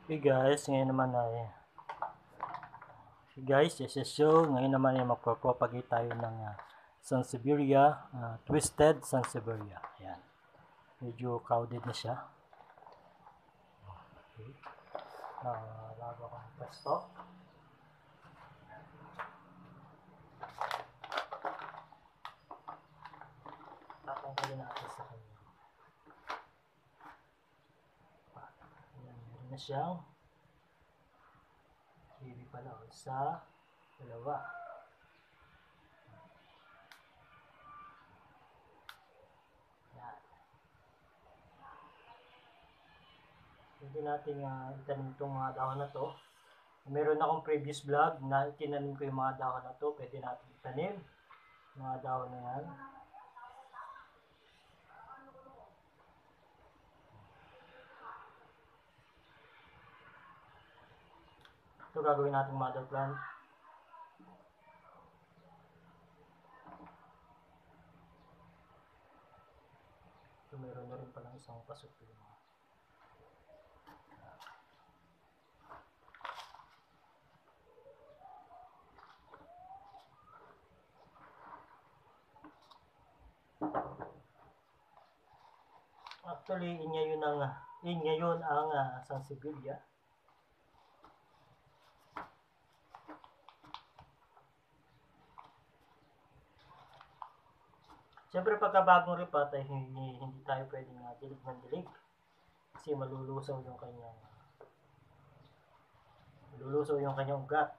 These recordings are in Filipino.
Hey guys, ngayon naman ay this is show. Ngayon naman ay magpropagate tayo ng Sansevieria, Twisted Sansevieria. Ayan. Medyo crowded na siya. Okay. Lago ko ng pwesto. Tatanggalin natin sa kanya. Ayan, meron na siyang baby pala. Isa, dalawa. Ayan. Pwede natin itanim itong mga dahon na to. Meron akong previous vlog na itinanim ko yung mga dahon na to. Pwede natin itanim mga dahon na yan. Ito gagawin natin mother plant. So, meron na rin palang isang pasok yung actually, ngayon ang Sansevieria. Siyempre pagka bagong ripat ay hindi tayo pwedeng dilig ng dilig kasi malulusaw yung kanyang ugat.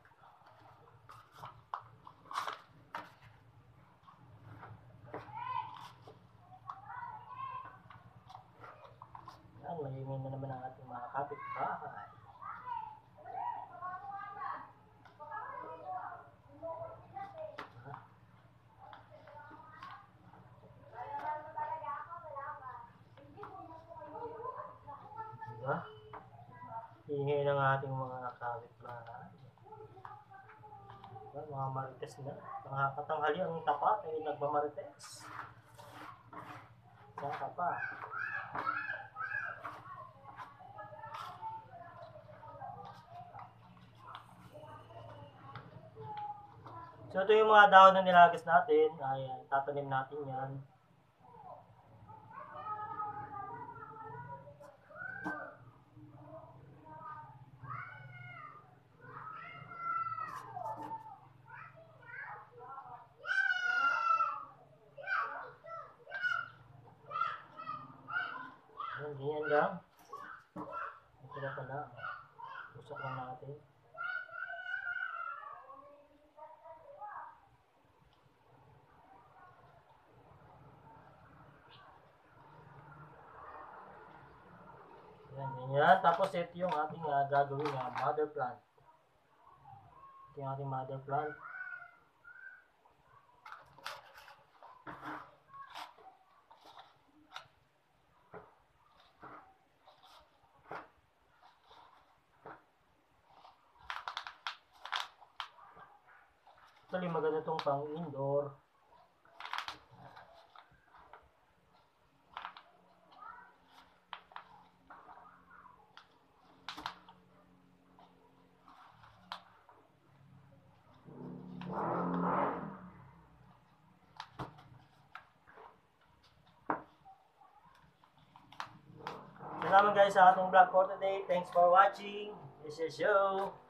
Yan, maingay na naman ang ating mga kapitbahay. Diba? Ingay ng ating mga kapitbahay. Diba? Mga marites na. Mga katanghali ang tapat ay nagmamarites. Saan ka pa? So ito yung mga dahon na nilagas natin. Ay tatanim natin yan. Ganyan lang. Ito na pala. Usok lang natin. Yan. Tapos ito yung ating gagawin mother plant. Ito yung ating mother plant. Actually, maganda itong pang indoor. Salamat guys sa ating vlog for today. Thanks for watching. This is Joe.